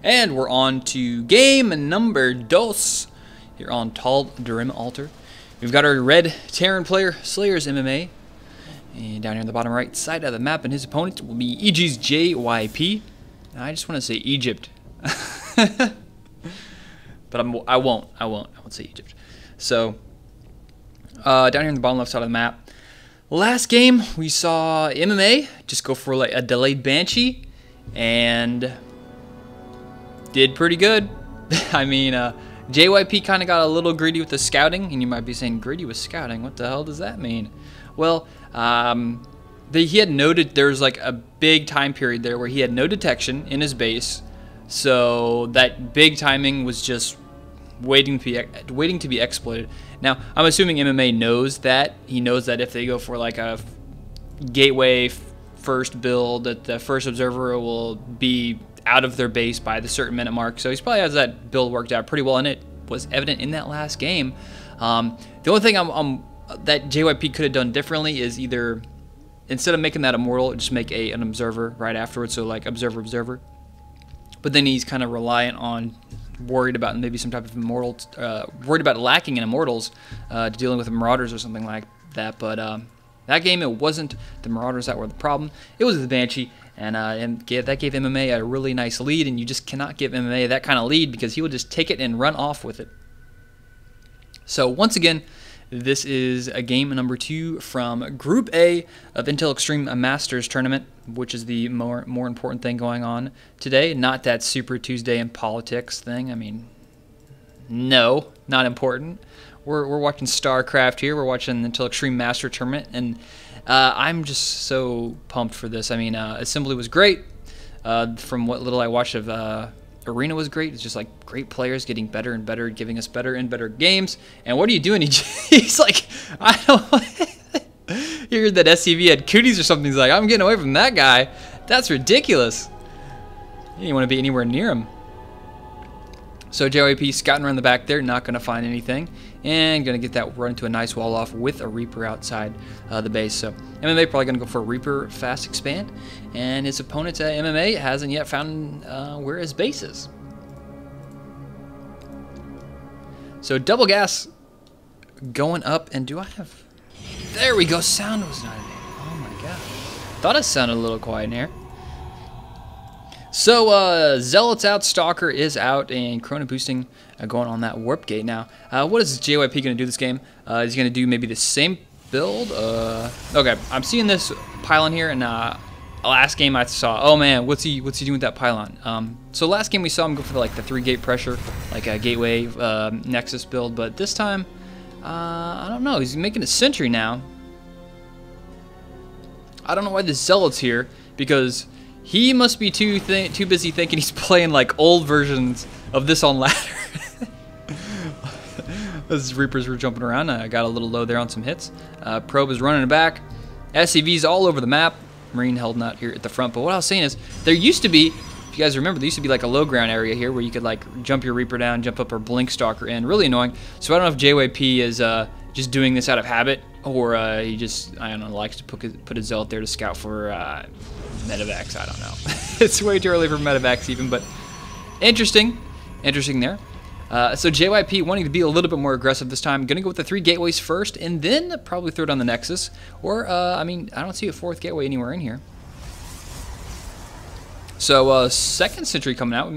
And we're on to game number dos here on Tal Durim Altar. We've got our red Terran player, Slayers MMA. And down here on the bottom right side of the map, and his opponent will be EG's JYP. I just want to say Egypt. But I won't say Egypt. So, down here on the bottom left side of the map, last game we saw MMA just go for like a delayed Banshee, and did pretty good. I mean, JYP kind of got a little greedy with the scouting, and you might be saying, greedy with scouting? What the hell does that mean? Well, he had noted there was like a big time period there where he had no detection in his base, so that big timing was just waiting to be exploited. Now, I'm assuming MMA knows that. He knows that if they go for like a gateway first build, that the first observer will be out of their base by the certain minute mark. So he probably has that build worked out pretty well, and it was evident in that last game. The only thing that JYP could have done differently is either, instead of making that immortal, just make an observer right afterwards, so like observer. But then he's kind of reliant on, worried about maybe some type of immortal, worried about lacking in immortals, dealing with marauders or something like that. But that game, it wasn't the marauders that were the problem. It was the Banshee, and that gave MMA a really nice lead, and you just cannot give MMA that kind of lead because he will just take it and run off with it. So once again, this is a game number 2 from Group A of Intel Extreme Masters Tournament, which is the more important thing going on today, not that Super Tuesday and politics thing. I mean, no, not important. We're watching Starcraft here. We're watching the Intel Extreme Master Tournament, and I'm just so pumped for this. I mean, Assembly was great. From what little I watched of Arena was great. It's just like great players getting better and better, giving us better and better games. And what are you doing? He's like, I don't. You heard that SCV had cooties or something. He's like, I'm getting away from that guy. That's ridiculous. You didn't want to be anywhere near him. So JYP scouting around the back there, not going to find anything, and going to get that run into a nice wall off with a Reaper outside the base. So MMA probably going to go for a Reaper fast expand, and his opponent MMA hasn't yet found where his base is. So double gas going up, and do I have? There we go. Sound was not in here. Oh my god. Thought it sounded a little quiet in here. So, Zealot's out, Stalker is out, and Chrono Boosting going on that Warp Gate now. What is JYP going to do this game? Is he going to do maybe the same build? Okay, I'm seeing this pylon here, and last game I saw, oh man, what's he doing with that pylon? So last game we saw him go for like the 3-gate pressure, like a Gateway Nexus build, but this time, I don't know, he's making a Sentry now. I don't know why the Zealot's here, because he must be too busy thinking he's playing like old versions of this on ladder. Those Reapers were jumping around. I got a little low there on some hits. Probe is running back. SCV's all over the map. Marine held out here at the front. But what I was saying is, there used to be, if you guys remember, there used to be like a low ground area here where you could like jump your Reaper down, jump up or Blink Stalker in. Really annoying. So I don't know if JYP is just doing this out of habit, or he just, I don't know, likes to put his Zealot there to scout for medevacs. I don't know. It's way too early for medevacs even, but interesting there. So JYP wanting to be a little bit more aggressive this time. Going to go with the 3 gateways first, and then probably throw down the Nexus. Or, I mean, I don't see a 4th gateway anywhere in here. So, second Sentry coming out.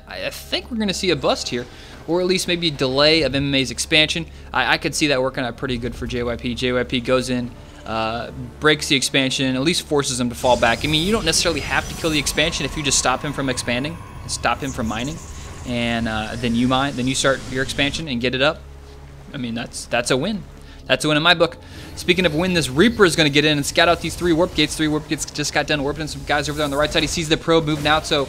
I think we're going to see a bust here, or at least maybe a delay of MMA's expansion. I could see that working out pretty good for JYP. JYP goes in, breaks the expansion, at least forces him to fall back. I mean, you don't necessarily have to kill the expansion if you just stop him from expanding, stop him from mining, and then you mine, then you start your expansion and get it up. I mean, that's a win. That's a win in my book. Speaking of win, this Reaper is going to get in and scout out these 3 warp gates. 3 warp gates just got done orbiting some guys over there on the right side. He sees the probe moving out, so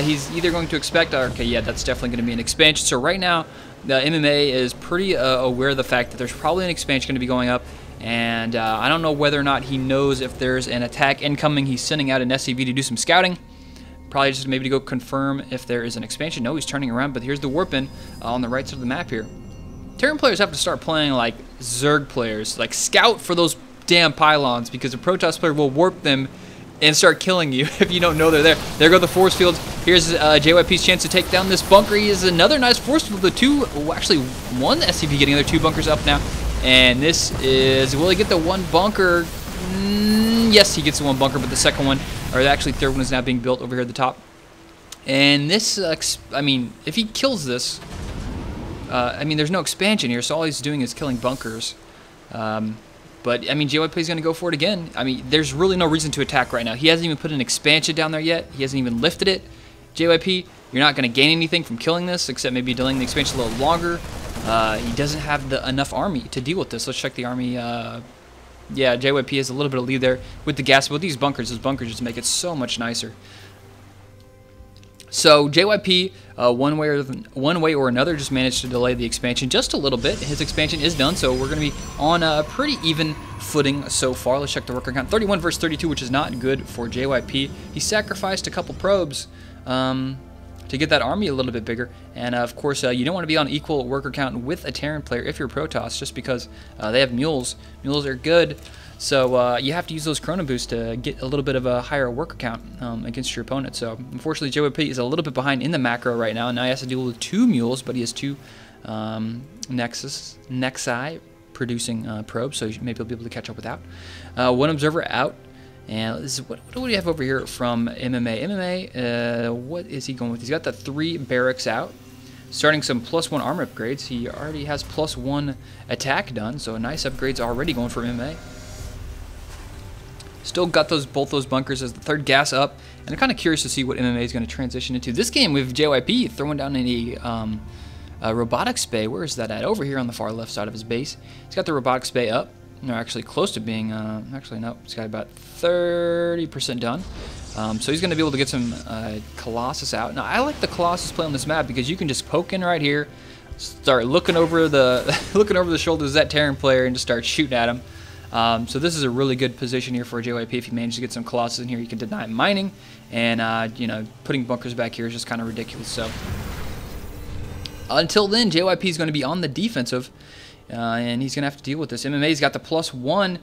he's either going to expect, okay, yeah, that's definitely going to be an expansion. So right now, the MMA is pretty aware of the fact that there's probably an expansion going to be going up, and I don't know whether or not he knows if there's an attack incoming. He's sending out an SCV to do some scouting. Probably just maybe to go confirm if there is an expansion. No, he's turning around, but here's the warp in on the right side of the map here. Terran players have to start playing like Zerg players, like scout for those damn pylons, because a Protoss player will warp them and start killing you if you don't know they're there. There go the force fields. Here's JYP's chance to take down this bunker. He is another nice force field. The two, actually one SCP getting their 2 bunkers up now. And this is, will he get the 1 bunker? Yes, he gets the 1 bunker, but the second one, or actually third one, is now being built over here at the top. And this, I mean, if he kills this, I mean, there's no expansion here, so all he's doing is killing bunkers. But, I mean, JYP is going to go for it again. I mean, there's really no reason to attack right now. He hasn't even put an expansion down there yet. He hasn't even lifted it. JYP, you're not going to gain anything from killing this, except maybe delaying the expansion a little longer. He doesn't have enough army to deal with this. Let's check the army. Yeah, JYP has a little bit of lead there with the gas. But these bunkers just make it so much nicer. So JYP, one way or another, just managed to delay the expansion just a little bit. His expansion is done, so we're going to be on a pretty even footing so far. Let's check the worker count. 31 versus 32, which is not good for JYP. He sacrificed a couple probes to get that army a little bit bigger. And of course, you don't want to be on equal worker count with a Terran player if you're Protoss, just because they have mules. Mules are good. So you have to use those Chrono Boosts to get a little bit of a higher worker count against your opponent. So unfortunately, JYP is a little bit behind in the macro right now. Now he has to deal with 2 mules, but he has 2 Nexi producing probes, so maybe he'll be able to catch up with that. 1 observer out. And this is what do we have over here from MMA? MMA, what is he going with? He's got the 3 barracks out. Starting some +1 armor upgrades. He already has +1 attack done, so nice upgrades already going for MMA. Still got both those bunkers as the 3rd gas up, and I'm kind of curious to see what MMA is going to transition into. This game with JYP throwing down a robotics bay. Where is that at? Over here on the far left side of his base. He's got the robotics bay up. No, actually close to being, actually no, he's got about 30% done. So he's going to be able to get some Colossus out. Now, I like the Colossus play on this map because you can just poke in right here, start looking over the shoulders of that Terran player and just start shooting at him. So this is a really good position here for JYP. If you manage to get some Colossus in here, you can deny mining, and you know, putting bunkers back here is just kind of ridiculous. So until then, JYP is going to be on the defensive, and he's going to have to deal with this. MMA's got the +1.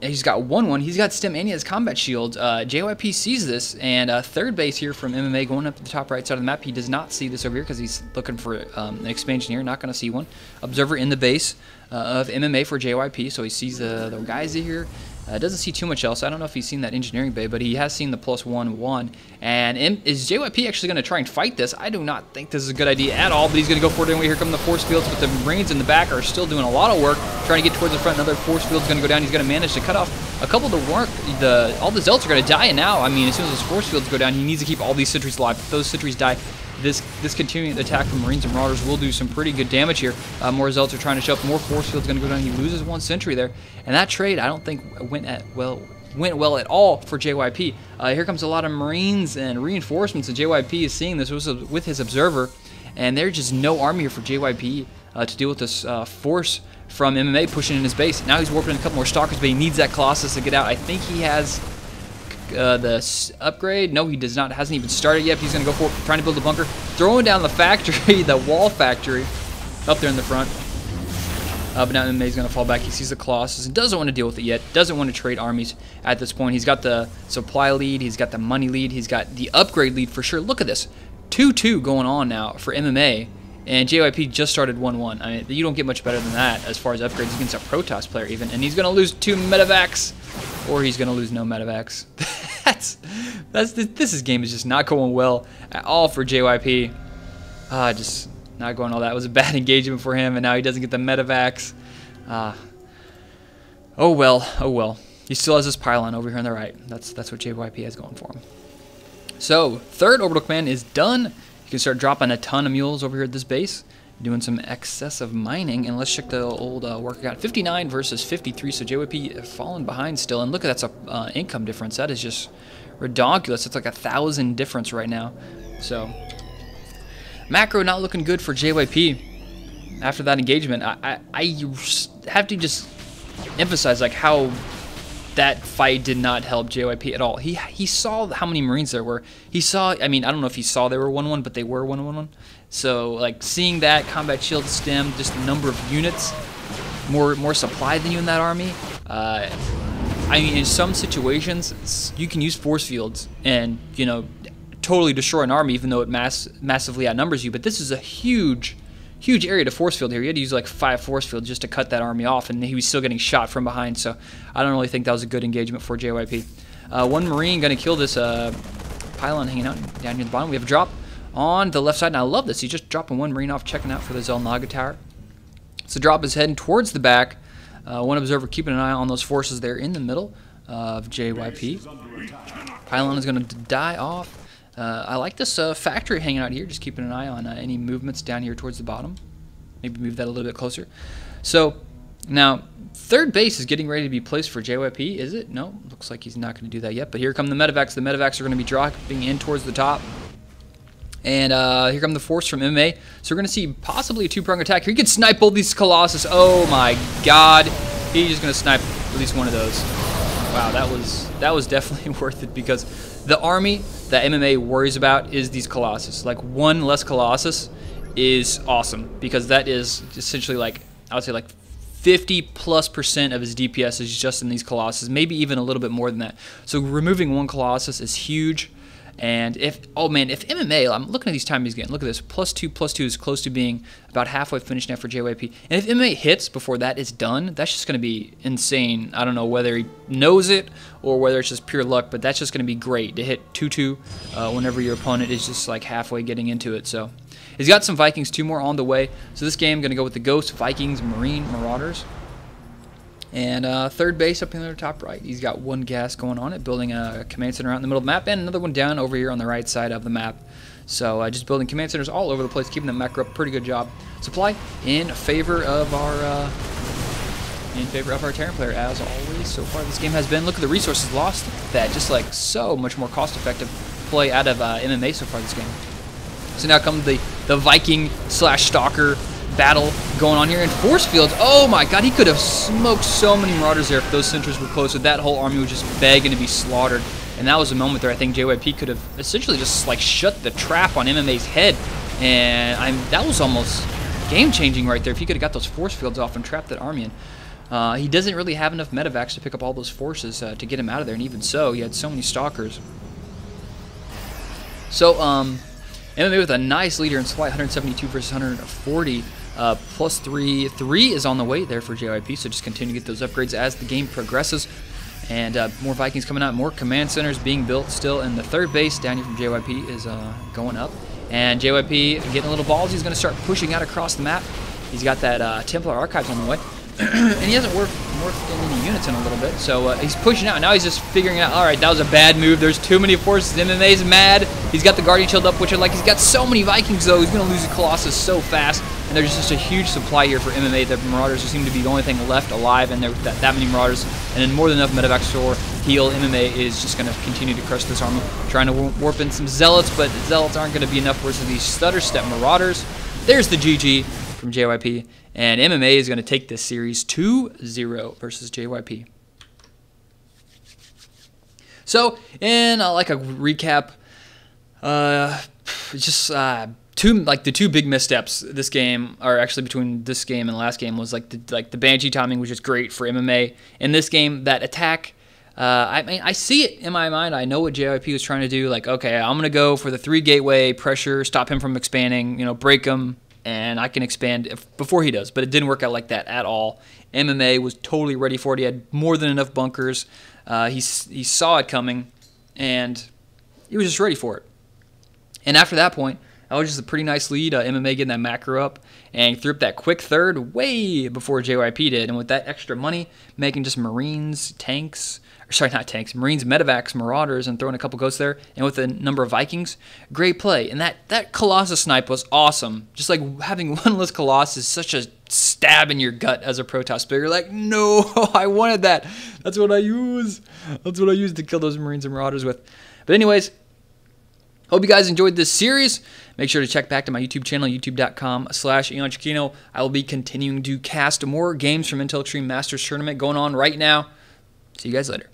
He's got 1-1. He's got stim and he has combat shield. JYP sees this, and 3rd base here from MMA going up to the top right side of the map. He does not see this over here because he's looking for an expansion here. Not going to see one. Observer in the base of MMA for JYP, so he sees the guys here. Doesn't see too much else. I don't know if he's seen that engineering bay, but he has seen the +1-1. And is JYP actually going to try and fight this? I do not think this is a good idea at all, but he's going to go for it anyway. Here come the force fields, but the Marines in the back are still doing a lot of work, trying to get towards the front. Another force field is going to go down. He's going to manage to cut off a couple of the work. All the Zelts are going to die now. I mean, as soon as those force fields go down, he needs to keep all these sentries alive. If those sentries die, this continuing attack from Marines and Marauders will do some pretty good damage here. More Zelts are trying to show up. More force fields going to go down. He loses 1 sentry there, and that trade I don't think went well at all for JYP. Here comes a lot of Marines and reinforcements, and JYP is seeing this with his observer, and there's just no army here for JYP to deal with this force from MMA pushing in his base. Now he's warping a couple more Stalkers, but he needs that Colossus to get out. I think he has the upgrade. No, he does not. Hasn't even started yet. He's going to go for it, trying to build a bunker, throwing down the factory, the wall factory, up there in the front. But now MMA is going to fall back. He sees the Colossus and doesn't want to deal with it yet. Doesn't want to trade armies at this point. He's got the supply lead. He's got the money lead. He's got the upgrade lead for sure. Look at this. 2-2 going on now for MMA. And JYP just started 1-1. I mean, you don't get much better than that as far as upgrades against a Protoss player even. And he's going to lose 2 medevacs. Or he's going to lose no medevacs. This game is just not going well at all for JYP. Just not going all that. It was a bad engagement for him, and now he doesn't get the medevacs. Oh well. He still has this pylon over here on the right. That's what JYP has going for him. So, 3rd orbital command is done. You can start dropping a ton of mules over here at this base, doing some excessive mining. And let's check the old worker count. 59 versus 53, so JYP falling behind still. And look at that's a income difference. That is just ridiculous. It's like 1,000 difference right now. So, macro not looking good for JYP after that engagement. I have to just emphasize like how that fight did not help JYP at all. He saw how many Marines there were. He saw, I mean, I don't know if he saw they were 1-1, but they were 1-1. So, like, seeing that combat shield stem, just the number of units, more supply than you in that army. I mean, in some situations, you can use force fields and, you know, totally destroy an army, even though it massively outnumbers you. But this is a huge area to force field here. You had to use like 5 force fields just to cut that army off, and he was still getting shot from behind. So I don't really think that was a good engagement for JYP. One Marine going to kill this pylon hanging out down here at the bottom. We have a drop on the left side, and I love this. He's just dropping one Marine off, checking out for the Zelnaga tower. So drop is heading towards the back. One observer keeping an eye on those forces there in the middle of JYP. Pylon is going to die off. I like this factory hanging out here, just keeping an eye on any movements down here towards the bottom. Maybe move that a little bit closer. So now third base is getting ready to be placed for JYP. Is it? No, looks like he's not going to do that yet. But here come the medevacs. The medevacs are going to be dropping in towards the top. And here come the force from MMA. So we're going to see possibly a 2-prong attack here. He could snipe both these Colossus. Oh my god. He's just going to snipe at least one of those. Wow, that was definitely worth it, because the army that MMA worries about is these Colossus. Like, one less Colossus is awesome, because that is essentially like, I would say like 50+% of his DPS is just in these Colossus, maybe even a little bit more than that. So removing one Colossus is huge. And if, oh man, if MMA, I'm looking at these times he's getting, look at this, +2/+2 is close to being about halfway finished now for JYP. And if MMA hits before that is done, that's just going to be insane. I don't know whether he knows it or whether it's just pure luck, but that's just going to be great to hit 2/2 whenever your opponent is just like halfway getting into it. So he's got some Vikings, 2 more on the way. So this game, going to go with the Ghost, Vikings, Marine, Marauders. And third base up in the top right, he's got 1 gas going on it, building a command center out in the middle of the map, and another one down over here on the right side of the map. So just building command centers all over the place, keeping the macro up. Pretty good job. Supply in favor of our Terran player, as always. So far this game has been. Look at the resources lost. That just like so much more cost-effective play out of MMA so far this game. So now comes the Viking/Stalker battle going on here in force fields. Oh my god, he could have smoked so many Marauders there if those sentries were closer. That whole army was just begging to be slaughtered, and that was a moment there I think JYP could have essentially just like shut the trap on MMA's head, and that was almost game-changing right there if he could have got those force fields off and trapped that army in. He doesn't really have enough medevacs to pick up all those forces to get him out of there, and even so, he had so many stalkers. So MMA with a nice leader in supply, 172 versus 140. +3. 3 is on the way there for JYP, so just continue to get those upgrades as the game progresses. And more Vikings coming out, more command centers being built still. And the third base down here from JYP is going up. And JYP getting a little balls. He's going to start pushing out across the map. He's got that Templar Archives on the way. And he hasn't morphed in any units in a little bit, so he's pushing out. Now he's just figuring out, alright, that was a bad move. There's too many forces. MMA's mad. He's got the Guardian Shield up, which I like. He's got so many Vikings, though. He's going to lose the Colossus so fast. And there's just a huge supply here for MMA. The Marauders seem to be the only thing left alive, and there's that many Marauders. And then more than enough medevacs for heal. MMA is just going to continue to crush this army, trying to warp in some Zealots, but Zealots aren't going to be enough versus these Stutter Step Marauders. There's the GG from JYP. And MMA is going to take this series 2-0 versus JYP. So, in like a recap, just the two big missteps this game, or actually between this game and last game, was like the Banshee timing, which is great for MMA. In this game, that attack, I mean, I see it in my mind. I know what JYP was trying to do. Like, okay, I'm going to go for the 3 gateway pressure, stop him from expanding, break him, and I can expand before he does. But it didn't work out like that at all. MMA was totally ready for it. He had more than enough bunkers. He saw it coming, and he was just ready for it. And after that point, that was just a pretty nice lead. MMA getting that macro up, and threw up that quick third way before JYP did. And with that extra money, making just Marines, tanks, sorry, not tanks, Marines, medevacs, Marauders, and throwing a couple ghosts there, and with a number of Vikings, great play. And that Colossus snipe was awesome. Just like having one less Colossus is such a stab in your gut as a Protoss player. You're like, no, I wanted that. That's what I use. That's what I use to kill those Marines and Marauders with. But anyways, hope you guys enjoyed this series. Make sure to check back to my YouTube channel, youtube.com/EonShiKeno. I will be continuing to cast more games from Intel Extreme Masters Tournament going on right now. See you guys later.